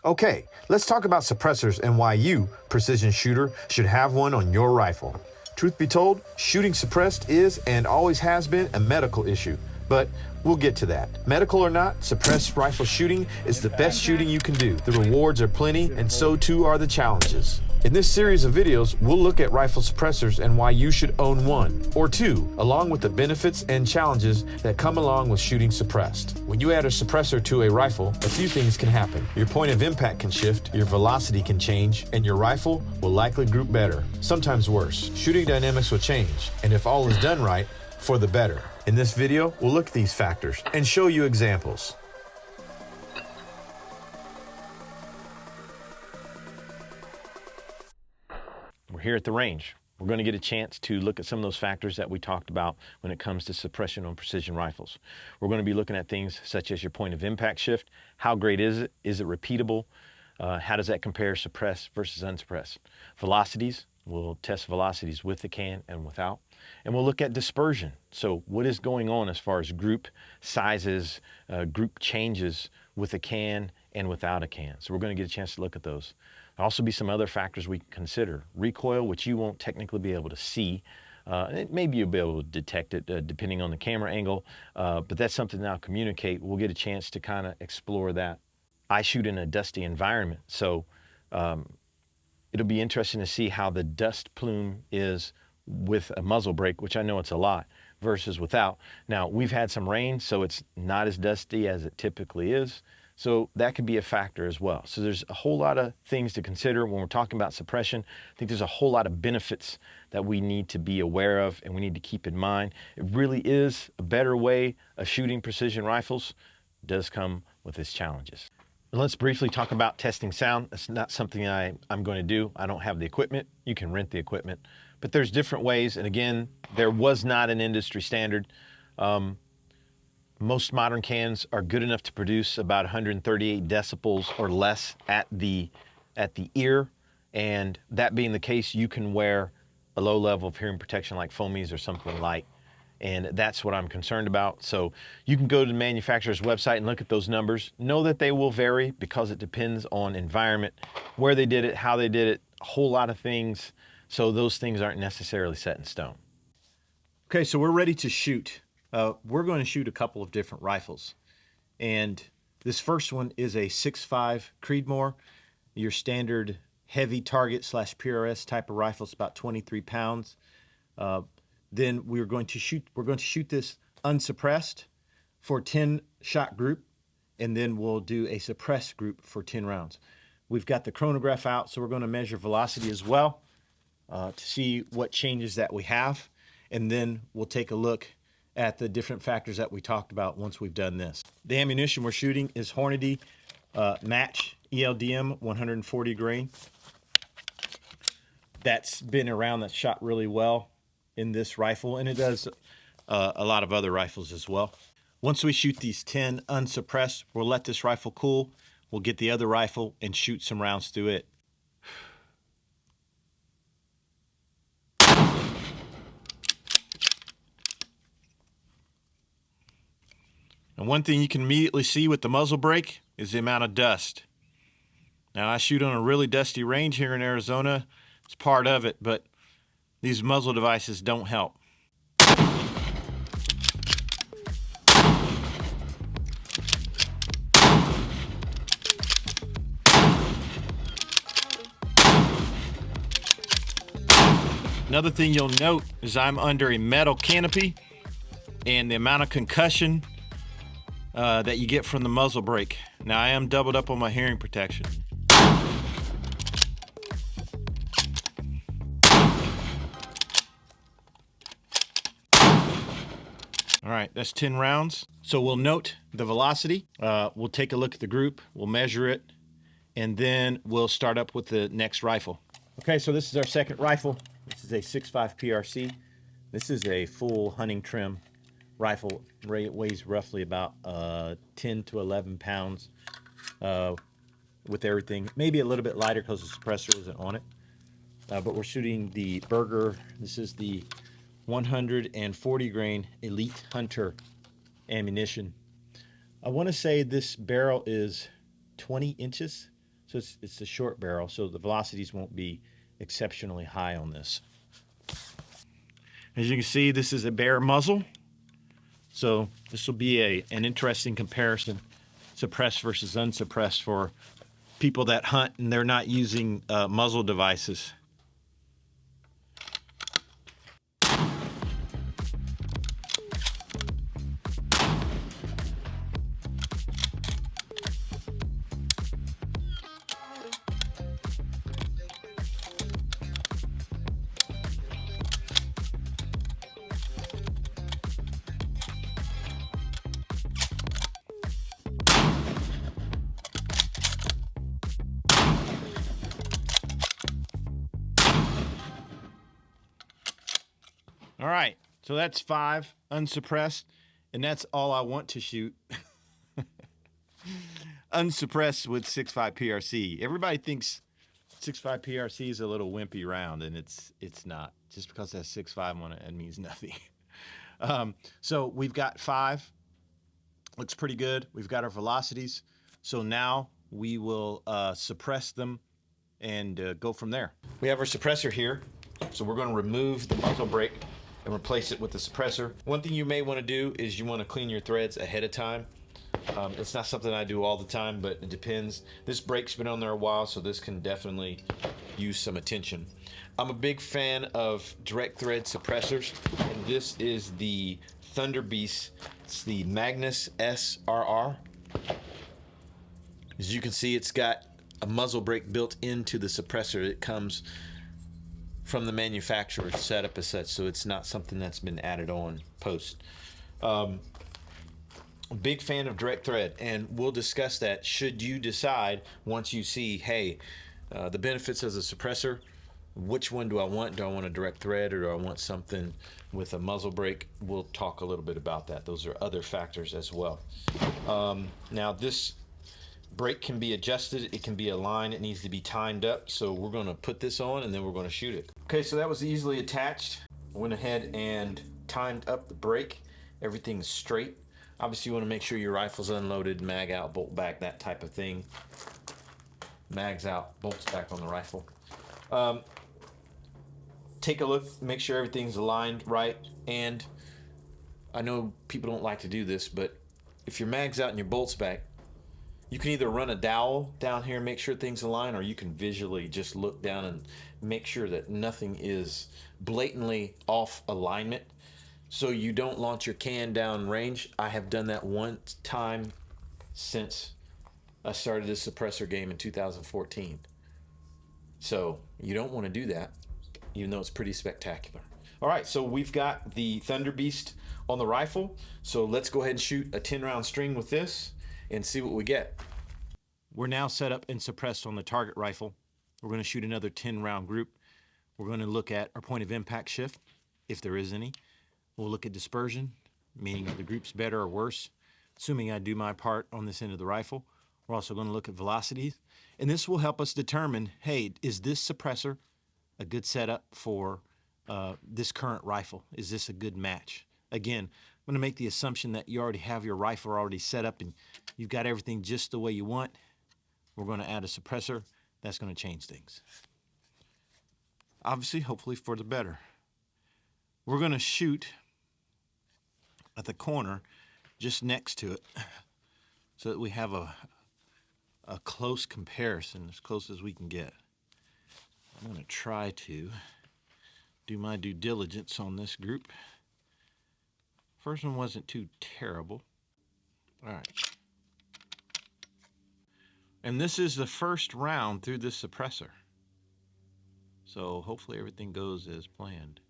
Okay, let's talk about suppressors and why you, precision shooter, should have one on your rifle. Truth be told, shooting suppressed is and always has been a medical issue, but we'll get to that. Medical or not, suppressed rifle shooting is the best shooting you can do. The rewards are plenty, and so too are the challenges. In this series of videos, we'll look at rifle suppressors and why you should own one or two, along with the benefits and challenges that come along with shooting suppressed. When you add a suppressor to a rifle, a few things can happen. Your point of impact can shift, your velocity can change, and your rifle will likely group better, sometimes worse. Shooting dynamics will change, and if all is done right, for the better. In this video, we'll look at these factors and show you examples. We're here at the range. We're going to get a chance to look at some of those factors that we talked about when it comes to suppression on precision rifles. We're going to be looking at things such as your point of impact shift. How great is it? Is it repeatable? How does that compare suppressed versus unsuppressed? Velocities. We'll test velocities with the can and without. And we'll look at dispersion. So what is going on as far as group sizes, group changes with a can and without a can. So we're going to get a chance to look at those. There'll also be some other factors we can consider. Recoil, which you won't technically be able to see. Maybe you'll be able to detect it depending on the camera angle, but that's something that I'll communicate. We'll get a chance to kind of explore that. I shoot in a dusty environment, so it'll be interesting to see how the dust plume is with a muzzle brake, which I know it's a lot, versus without. Now, we've had some rain, so it's not as dusty as it typically is. So that could be a factor as well. So there's a whole lot of things to consider when we're talking about suppression. I think there's a whole lot of benefits that we need to be aware of and we need to keep in mind. It really is a better way of shooting precision rifles. It does come with its challenges. And let's briefly talk about testing sound. That's not something I'm going to do. I don't have the equipment. You can rent the equipment. But there's different ways. And again, there was not an industry standard. Most modern cans are good enough to produce about 138 decibels or less at the ear. And that being the case, you can wear a low level of hearing protection like foamies or something light. And that's what I'm concerned about. So you can go to the manufacturer's website and look at those numbers. Know that they will vary because it depends on environment, where they did it, how they did it, a whole lot of things. So those things aren't necessarily set in stone. Okay, so we're ready to shoot. We're going to shoot a couple of different rifles. And this first one is a 6.5 Creedmoor, your standard heavy target / PRS type of rifle. It's about 23 pounds. Then we're going to shoot this unsuppressed for a 10 shot group, and then we'll do a suppressed group for 10 rounds. We've got the chronograph out, so we're going to measure velocity as well to see what changes that we have, and then we'll take a look at the different factors that we talked about once we've done this. The ammunition we're shooting is Hornady Match ELDM 140 grain. That's been around, that's shot really well in this rifle, and it does a lot of other rifles as well. Once we shoot these 10 unsuppressed, we'll let this rifle cool. We'll get the other rifle and shoot some rounds through it. And one thing you can immediately see with the muzzle brake is the amount of dust. Now, I shoot on a really dusty range here in Arizona. It's part of it, but these muzzle devices don't help. Another thing you'll note is I'm under a metal canopy, and the amount of concussion that you get from the muzzle brake. Now, I am doubled up on my hearing protection. All right, that's 10 rounds. So we'll note the velocity. We'll take a look at the group. We'll measure it, and then we'll start up with the next rifle. Okay, so this is our second rifle. This is a 6.5 PRC. This is a full hunting trim rifle. It weighs roughly about 10 to 11 pounds with everything. Maybe a little bit lighter because the suppressor isn't on it. But we're shooting the Berger. This is the 140 grain Elite Hunter ammunition. I want to say this barrel is 20 inches. So it's a short barrel, so the velocities won't be exceptionally high on this. As you can see, this is a bare muzzle. So this will be an interesting comparison, suppressed versus unsuppressed, for people that hunt and they're not using muzzle devices. All right, so that's 5 unsuppressed, and that's all I want to shoot. Unsuppressed with 6.5 PRC. Everybody thinks 6.5 PRC is a little wimpy round, and it's not. Just because that's 6.5 on it, it means nothing. So we've got 5. Looks pretty good. We've got our velocities. So now we will suppress them and go from there. We have our suppressor here. So we're going to remove the muzzle brake and replace it with the suppressor. One thing you may want to do is you want to clean your threads ahead of time. It's not something I do all the time, but it depends. This brake's been on there a while, so this can definitely use some attention. I'm a big fan of direct thread suppressors, and this is the Thunder Beast. It's the Magnus SRR. As you can see, it's got a muzzle brake built into the suppressor. It comes from the manufacturer set up as such, so it's not something that's been added on post. Big fan of direct thread, and we'll discuss that should you decide, once you see, hey, the benefits of the suppressor, which one do I want? Do I want a direct thread, or do I want something with a muzzle brake? We'll talk a little bit about that. Those are other factors as well. Now this brake can be adjusted, it can be aligned, it needs to be timed up. So we're going to put this on and then we're going to shoot it. Okay, so that was easily attached. I went ahead and timed up the brake. Everything's straight. Obviously you want to make sure your rifle's unloaded, mag out, bolt back, that type of thing. Mags out, bolts back on the rifle. Take a look, make sure everything's aligned right. And I know people don't like to do this, but if your mag's out and your bolts back, you can either run a dowel down here and make sure things align, or you can visually just look down and make sure that nothing is blatantly off alignment, so you don't launch your can down range. I have done that one time since I started this suppressor game in 2014. So you don't want to do that, even though it's pretty spectacular. All right, so we've got the Thunder Beast on the rifle. So let's go ahead and shoot a 10-round string with this and see what we get. We're now set up and suppressed on the target rifle. We're going to shoot another 10-round group. We're going to look at our point of impact shift, if there is any. We'll look at dispersion, meaning are the groups better or worse, assuming I do my part on this end of the rifle. We're also going to look at velocities, and this will help us determine, hey, is this suppressor a good setup for this current rifle? Is this a good match? Again, I'm going to make the assumption that you already have your rifle already set up and you've got everything just the way you want. We're going to add a suppressor. That's going to change things. Obviously, hopefully for the better. We're going to shoot at the corner just next to it so that we have a close comparison, as close as we can get. I'm going to try to do my due diligence on this group. First one wasn't too terrible. All right. And this is the first round through this suppressor. So hopefully everything goes as planned.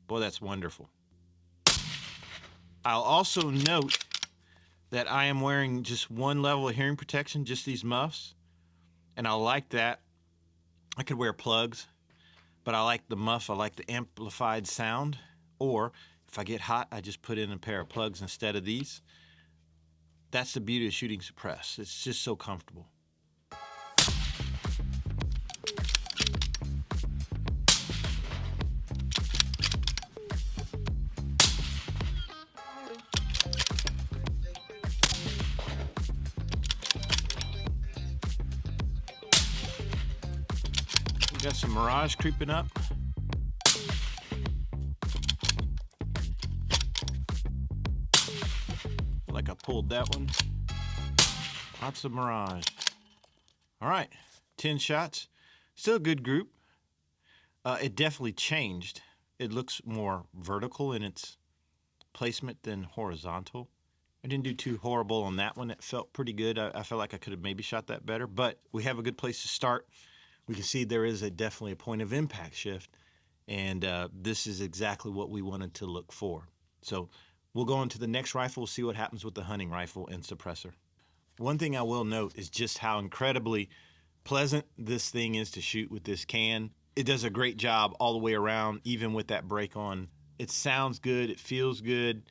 Boy, that's wonderful. I'll also note that I am wearing just one level of hearing protection, just these muffs. And I like that. I could wear plugs, but I like the muff. I like the amplified sound. Or if I get hot, I just put in a pair of plugs instead of these. That's the beauty of shooting suppressed. It's just so comfortable. Got some Mirage creeping up. Like I pulled that one. Lots of Mirage. All right, 10 shots. Still a good group. It definitely changed. It looks more vertical in its placement than horizontal. I didn't do too horrible on that one. It felt pretty good. I felt like I could have maybe shot that better, but we have a good place to start. We can see there is definitely a point of impact shift, and this is exactly what we wanted to look for. So we'll go on to the next rifle, see what happens with the hunting rifle and suppressor. One thing I will note is just how incredibly pleasant this thing is to shoot with this can. It does a great job all the way around, even with that brake on. It sounds good, it feels good,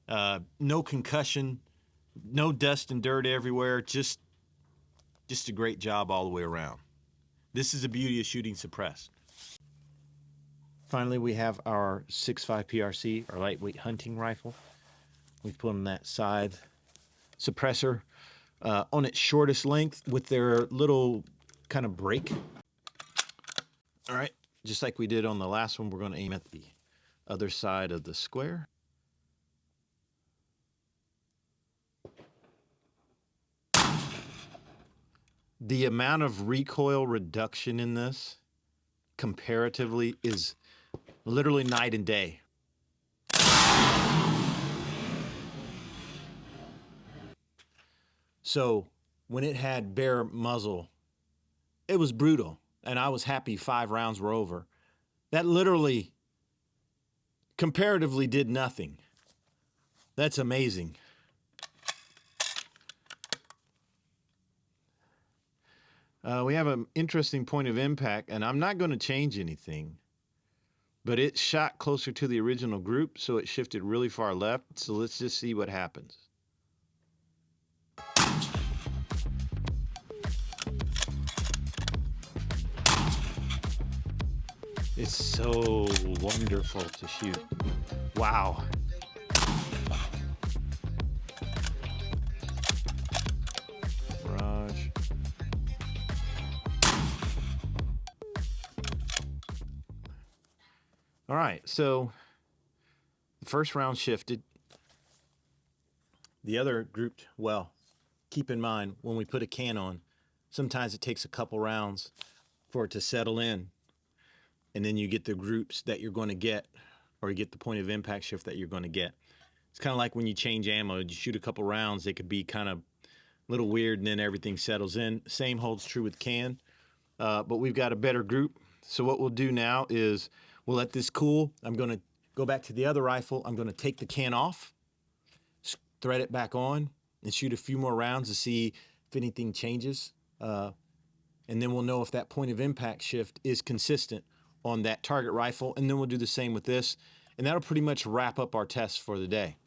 no concussion, no dust and dirt everywhere, just a great job all the way around. This is the beauty of shooting suppressed. Finally, we have our 6.5 PRC, our lightweight hunting rifle. We've put on that side suppressor on its shortest length with their little kind of brake. All right, just like we did on the last one, we're going to aim at the other side of the square. The amount of recoil reduction in this comparatively is literally night and day. So when it had bare muzzle, it was brutal, and I was happy 5 rounds were over. That literally comparatively did nothing. That's amazing. We have an interesting point of impact, and I'm not going to change anything, but it shot closer to the original group, so it shifted really far left. So let's just see what happens. It's so wonderful to shoot. Wow. Mirage. All right, so the first round shifted. The other grouped well. Keep in mind, when we put a can on, sometimes it takes a couple rounds for it to settle in. And then you get the groups that you're going to get, or you get the point of impact shift that you're going to get. It's kind of like when you change ammo. You shoot a couple rounds, it could be kind of a little weird, and then everything settles in. Same holds true with can, but we've got a better group. So what we'll do now is we'll let this cool. I'm going to go back to the other rifle. I'm going to take the can off, thread it back on, and shoot a few more rounds to see if anything changes. And then we'll know if that point of impact shift is consistent on that target rifle, and then we'll do the same with this, and that'll pretty much wrap up our test for the day.